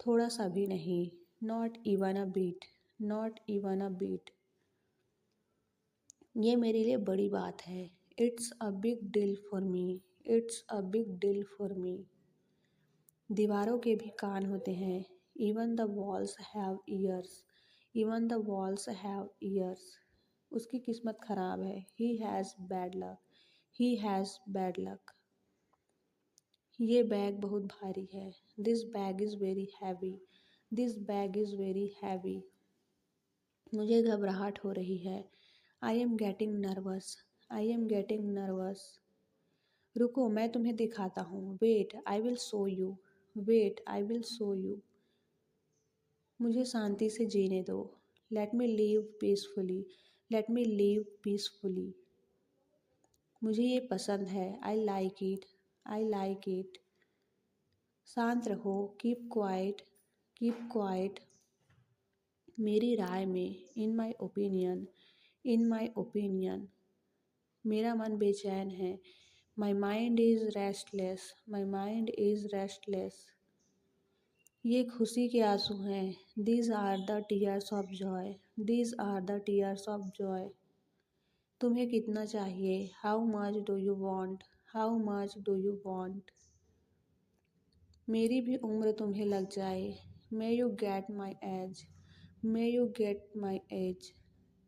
थोड़ा सा भी नहीं, not even a bit, not even a bit. ये मेरे लिए बड़ी बात है। It's a big deal for me, it's a big deal for me. दीवारों के भी कान होते हैं। Even the walls have ears, even the walls have ears. उसकी किस्मत खराब है। He has bad luck, he has bad luck. ये बैग बहुत भारी है। This bag is very heavy, this bag is very heavy. मुझे घबराहट हो रही है। I am getting nervous, I am getting nervous. रुको, मैं तुम्हें दिखाता हूँ। Wait, I will show you, wait, I will show you. मुझे शांति से जीने दो। Let me live peacefully, let me live peacefully. मुझे ये पसंद है। I like it, I like it. शांत रहो। Keep quiet, keep quiet. मेरी राय में, इन my opinion, in my opinion. मेरा मन बेचैन है। My mind is restless, my mind is restless. ये खुशी के आंसू हैं। These are the tears of joy, these are the tears of joy. तुम्हें कितना चाहिए? How much do you want, how much do you want. मेरी भी उम्र तुम्हें लग जाए। May you get my age, may you get my age.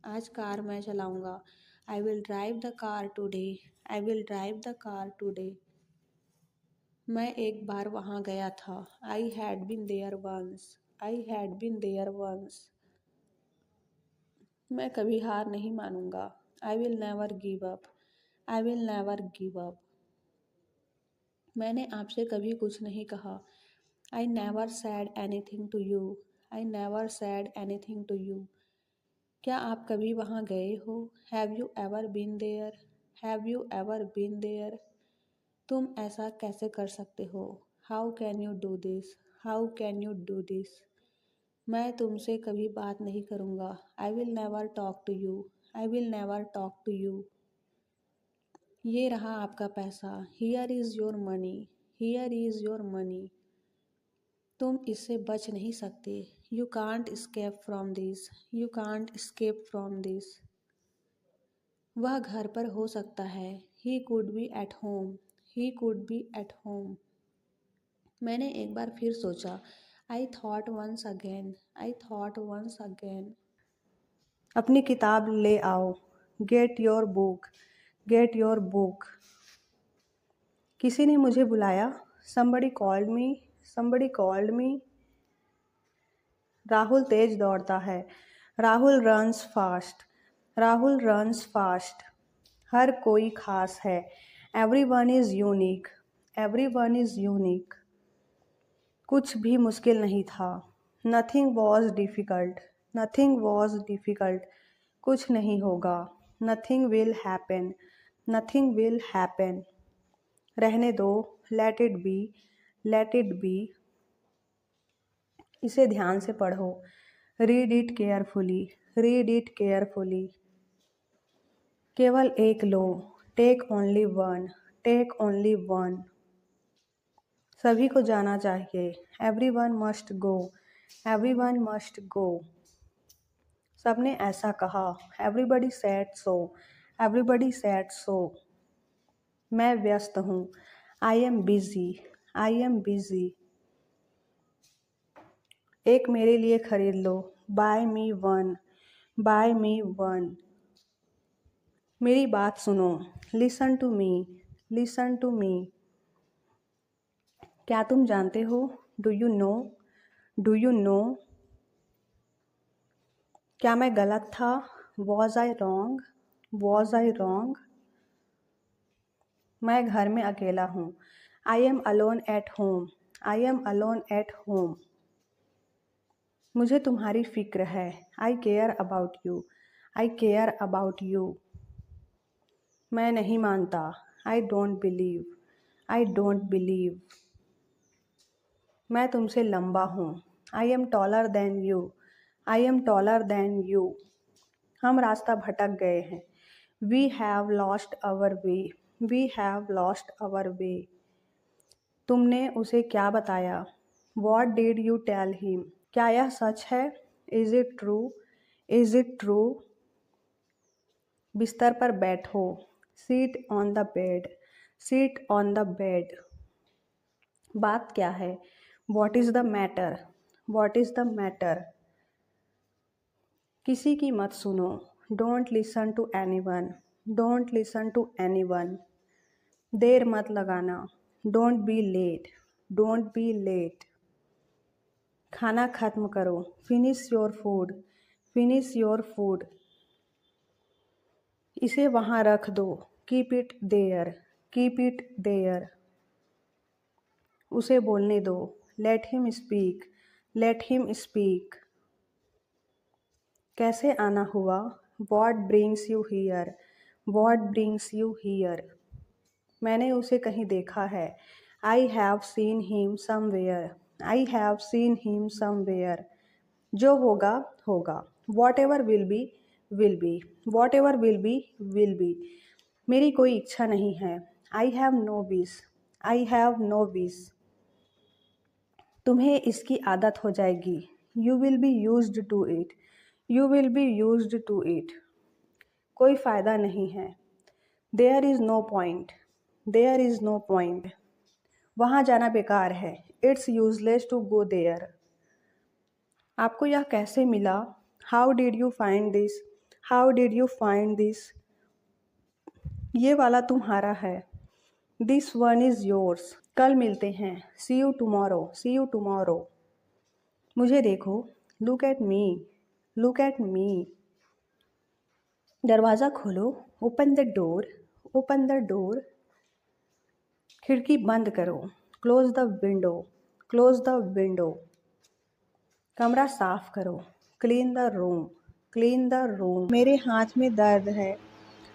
आज कार मैं चलाऊंगा। I will drive the car today, I will drive the car today. मैं एक बार वहाँ गया था। I had been there once, I had been there once. मैं कभी हार नहीं मानूंगा। I will never give up, I will never give up. मैंने आपसे कभी कुछ नहीं कहा। I never said anything to you, I never said anything to you. क्या आप कभी वहाँ गए हो? Have you ever been there, have you ever been there. तुम ऐसा कैसे कर सकते हो? How can you do this, how can you do this. मैं तुमसे कभी बात नहीं करूँगा। I will never talk to you, I will never talk to you. ये रहा आपका पैसा। Here is your money, here is your money. तुम इससे बच नहीं सकते। You can't escape from this, you can't escape from this. वह घर पर हो सकता है। He could be at home, he could be at home. मैंने एक बार फिर सोचा। I thought once again, I thought once again. अपनी किताब ले आओ। Get your book, get your book. किसी ने मुझे बुलाया। somebody called me, somebody called me। Rahul तेज दौड़ता है। Rahul runs fast, Rahul runs fast. हर कोई खास है। Everyone is unique, everyone is unique. कुछ भी मुश्किल नहीं था। Nothing was difficult, nothing was difficult. कुछ नहीं होगा। Nothing will happen, nothing will happen. रहने दो। Let it be, let it be. इसे ध्यान से पढ़ो। Read it carefully, read it carefully. केवल एक लो। Take only one, take only one. सभी को जाना चाहिए। Everyone must go, everyone must go. सबने ऐसा कहा। Everybody said so, everybody said so. मैं व्यस्त हूँ। I am busy, I am busy. एक मेरे लिए खरीद लो। Buy me one, buy me one. मेरी बात सुनो। Listen to me, listen to me. क्या तुम जानते हो? Do you know, do you know. क्या मैं गलत था? Was I wrong, was I wrong. मैं घर में अकेला हूँ। I am alone at home, I am alone at home. मुझे तुम्हारी फिक्र है। I care about you, I care about you. मैं नहीं मानता। I don't believe, I don't believe. मैं तुमसे लंबा हूँ। I am taller than you, I am taller than you. हम रास्ता भटक गए हैं। We have lost our way, we have lost our way. तुमने उसे क्या बताया? What did you tell him? क्या यह सच है? Is it true? Is it true? बिस्तर पर बैठो। Sit on the bed. Sit on the bed. बात क्या है? What is the matter? What is the matter? किसी की मत सुनो। Don't listen to anyone. Don't listen to anyone. देर मत लगाना। Don't be late. Don't be late. खाना खत्म करो। Finish your food. Finish your food. इसे वहाँ रख दो। Keep it there. Keep it there. उसे बोलने दो। Let him speak. Let him speak. कैसे आना हुआ? What brings you here? What brings you here? मैंने उसे कहीं देखा है। I have seen him somewhere. I have seen him somewhere. जो होगा होगा। Whatever will be will be. Whatever will be will be. मेरी कोई इच्छा नहीं है। I have no wish. I have no wish. तुम्हें इसकी आदत हो जाएगी। You will be used to it. You will be used to it. कोई फ़ायदा नहीं है। There is no point. There is no point. वहाँ जाना बेकार है। It's useless to go there. आपको यह कैसे मिला? How did you find this? How did you find this? ये वाला तुम्हारा है। This one is yours. कल मिलते हैं। See you tomorrow. See you tomorrow. मुझे देखो। Look at me. Look at मी। दरवाज़ा खोलो। Open the door. Open the door. खिड़की बंद करो। Close the window. Close the window. कमरा साफ करो। Clean the room. Clean the room. मेरे हाथ में दर्द है।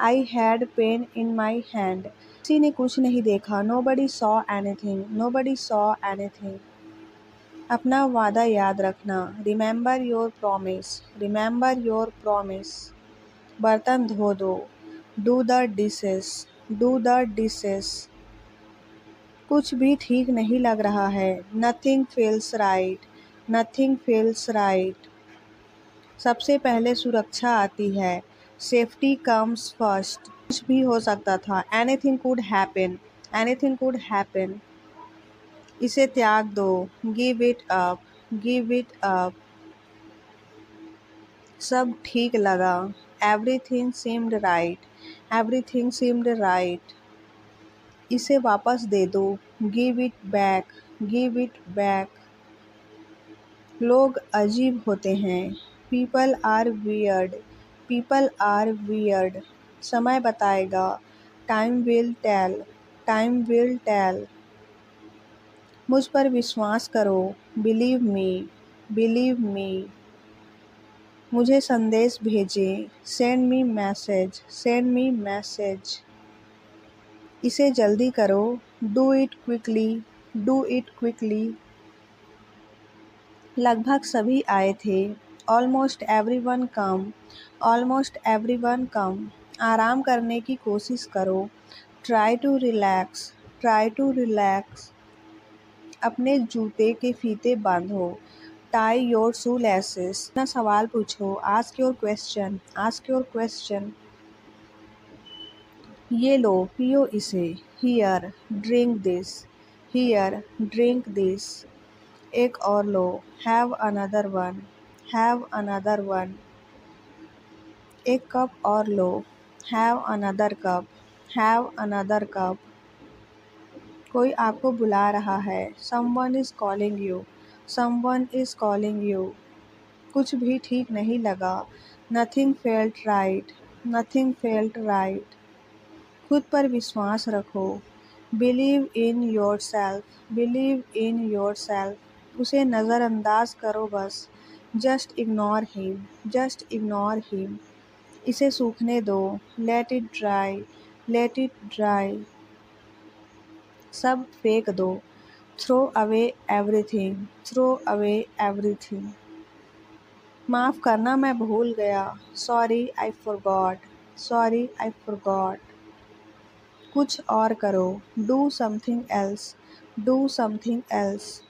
I had pain in my hand. किसी ने कुछ नहीं देखा। Nobody saw anything. Nobody saw anything. अपना वादा याद रखना। Remember your promise. Remember your promise. बर्तन धो दो। Do the dishes. Do the dishes. कुछ भी ठीक नहीं लग रहा है। Nothing feels right. Nothing feels right. सबसे पहले सुरक्षा आती है। Safety comes first. कुछ भी हो सकता था। Anything could happen. Anything could happen. इसे त्याग दो। Give it up. Give it up. सब ठीक लगा। Everything seemed right. Everything seemed right. इसे वापस दे दो। Give it back. Give it back. लोग अजीब होते हैं। People are weird. People are weird. समय बताएगा। Time will tell. Time will tell. मुझ पर विश्वास करो। Believe me. Believe me. मुझे संदेश भेजें। Send me message. Send me message. इसे जल्दी करो। Do it quickly. Do it quickly. लगभग सभी आए थे। Almost everyone come. Almost everyone come. आराम करने की कोशिश करो। Try to relax. Try to relax. अपने जूते के फीते बांधो। Tie your shoe laces. अपना सवाल पूछो। Ask your question. Ask your question. ये लो, पियो इसे। Here, drink this. Here, drink this. एक और लो। Have another one. Have another one. एक कप और लो। Have another cup. Have another cup. कोई आपको बुला रहा है। Someone is calling you. Someone is calling you. कुछ भी ठीक नहीं लगा। Nothing felt right. Nothing felt right. खुद पर विश्वास रखो। Believe in yourself. Believe in yourself. उसे नज़रअंदाज करो बस। Just ignore him. Just ignore him. इसे सूखने दो। Let it dry. Let it dry. सब फेंक दो। Throw away everything. Throw away everything. माफ़ करना, मैं भूल गया। Sorry I forgot. Sorry I forgot. कुछ और करो। Do something else. Do something else.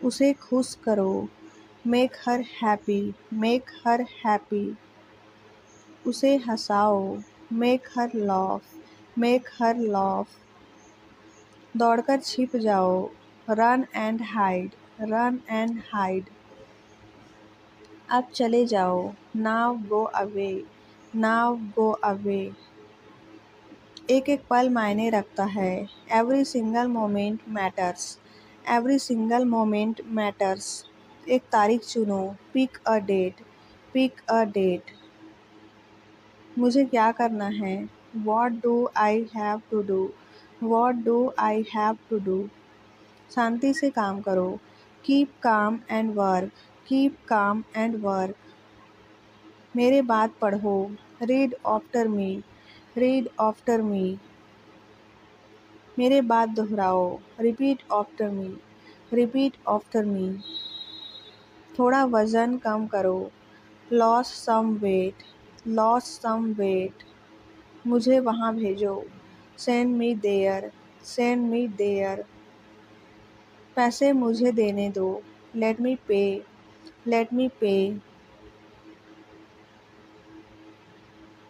उसे खुश करो, make her happy, make her happy. उसे हंसाओ, make her laugh, make her laugh. दौड़कर छिप जाओ, run and hide, run and hide. अब चले जाओ, now go away, now go away. एक एक पल मायने रखता है, every single moment matters, every single moment matters. एक तारीख चुनो, pick a date, pick a date. मुझे क्या करना है, what do I have to do, what do I have to do. शांति से काम करो, keep calm and work, keep calm and work. मेरे बात पढ़ो, read after me, read after मी। मेरे बात दोहराओ, repeat after me, repeat after me. थोड़ा वज़न कम करो, loss some weight, loss some weight. मुझे वहाँ भेजो, send me there, send me there. पैसे मुझे देने दो, लेट मी पे, लेट मी पे।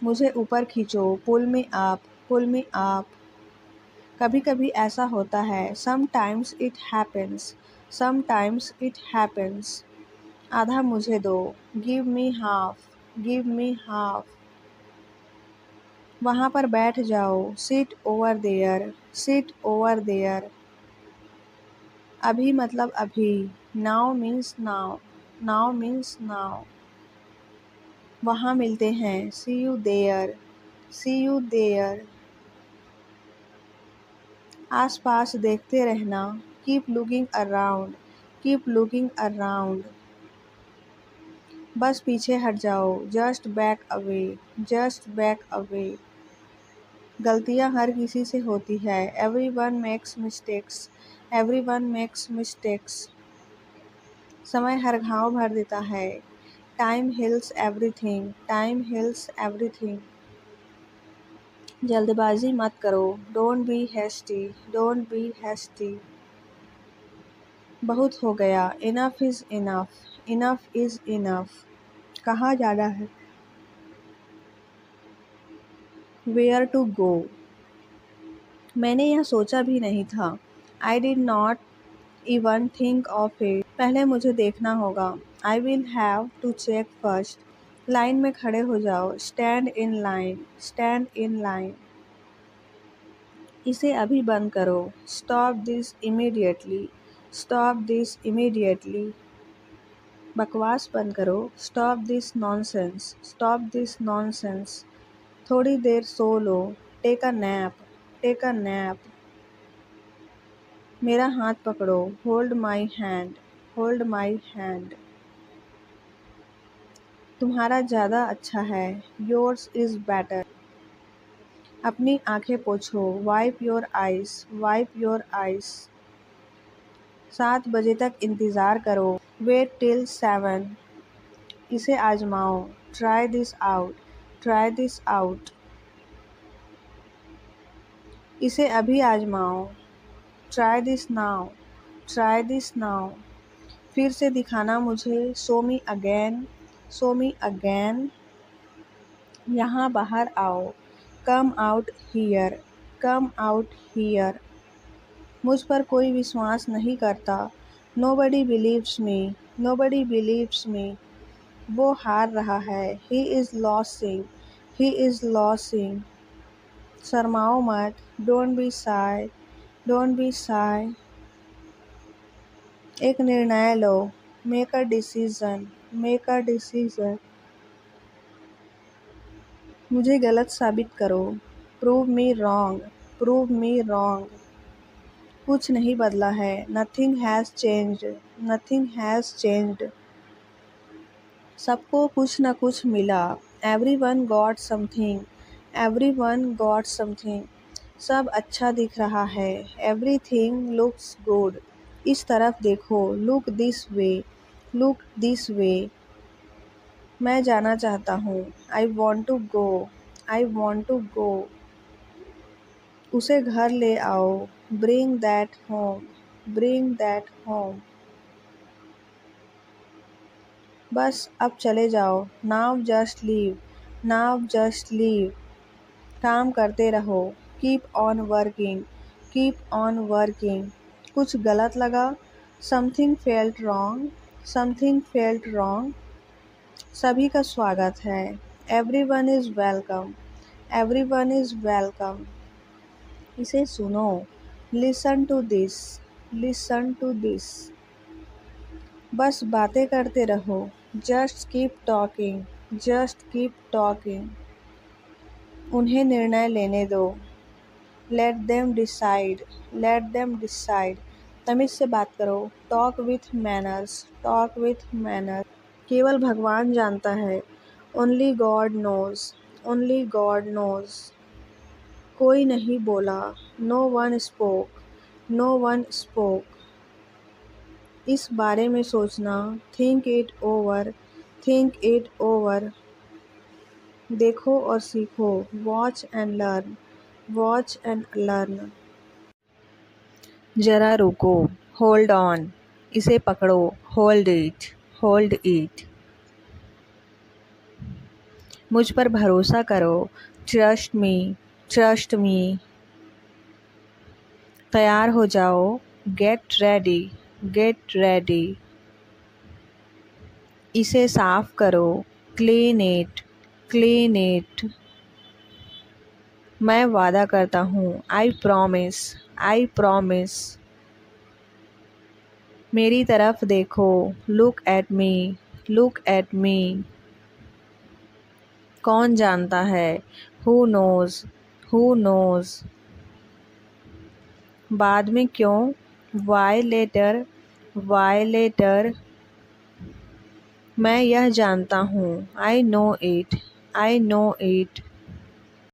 मुझे ऊपर खींचो, पुल मी अप, पुल मी अप। कभी कभी ऐसा होता है, sometimes it happens, sometimes it happens. आधा मुझे दो, give me half, give me half. वहाँ पर बैठ जाओ, sit over there, sit over there. अभी मतलब अभी, now means now, now means now. वहाँ मिलते हैं, see you there, see you there. आस पास देखते रहना, keep looking around, keep looking around. बस पीछे हट जाओ, just back away, just back away. गलतियाँ हर किसी से होती है, every one makes mistakes, every one makes mistakes. समय हर घाव भर देता है, time heals everything, time heals everything. जल्दबाजी मत करो, don't be hasty, don't be hasty. बहुत हो गया, enough is enough, enough is enough. कहाँ जाना है, वेयर टू गो। मैंने यह सोचा भी नहीं था, I did not even think of it. पहले मुझे देखना होगा, I will have to check first. Line में खड़े हो जाओ, stand in line, stand in line. इसे अभी बंद करो, stop this immediately, stop this immediately. बकवास बंद करो, stop this nonsense, stop this nonsense. थोड़ी देर सो लो, take a nap, take a nap. मेरा हाथ पकड़ो, hold my hand, hold my hand. तुम्हारा ज़्यादा अच्छा है, योर्स इज़ बेटर। अपनी आंखें पोंछो, wipe your eyes, wipe your eyes. 7 बजे तक इंतज़ार करो, वेट टिल 7। इसे आजमाओ, try this out, try this out. इसे अभी आजमाओ, try this now, try this now. फिर से दिखाना मुझे, show me again, show me again. यहाँ बाहर आओ, come out here, come out here. मुझ पर कोई विश्वास नहीं करता, nobody believes me, nobody believes me. वो हार रहा है, he is losing, he is losing. शर्माओ मत, don't be shy, don't be shy. एक निर्णय लो, make a decision, make a decision. मुझे गलत साबित करो, prove me wrong, prove me wrong. कुछ नहीं बदला है, nothing has changed, nothing has changed. सबको कुछ न कुछ मिला, everyone got something, everyone got something. सब अच्छा दिख रहा है, एवरीथिंग लुक्स गुड। इस तरफ देखो, look this way, look this way. मैं जाना चाहता हूँ, I want to go, I want to go. उसे घर ले आओ, bring that home, bring that home. बस अब चले जाओ। Now just leave, now just leave. काम करते रहो। Keep on working, keep on working. कुछ गलत लगा? Something felt wrong, something felt wrong. सभी का स्वागत है। Everyone is welcome, everyone is welcome. इसे सुनो। Listen to this, listen to this. बस बातें करते रहो। Just keep talking, just keep talking. उन्हें निर्णय लेने दो। Let them decide, let them decide. तमीज से बात करो। Talk with manners, talk with manners. केवल भगवान जानता है। Only God knows, only God knows. कोई नहीं बोला। No one spoke, no one spoke. इस बारे में सोचना। Think it over, think it over. देखो और सीखो। Watch and learn, watch and learn. जरा रुको। होल्ड ऑन, इसे पकड़ो। Hold it, hold it. मुझ पर भरोसा करो। Trust me, trust me. तैयार हो जाओ। Get ready, get ready. इसे साफ करो। Clean it, clean it. मैं वादा करता हूँ। I promise, I promise. मेरी तरफ देखो। Look at me, look at me. कौन जानता है? Who knows, who knows. बाद में क्यों? Why later, why later. मैं यह जानता हूँ। I know it, I know it.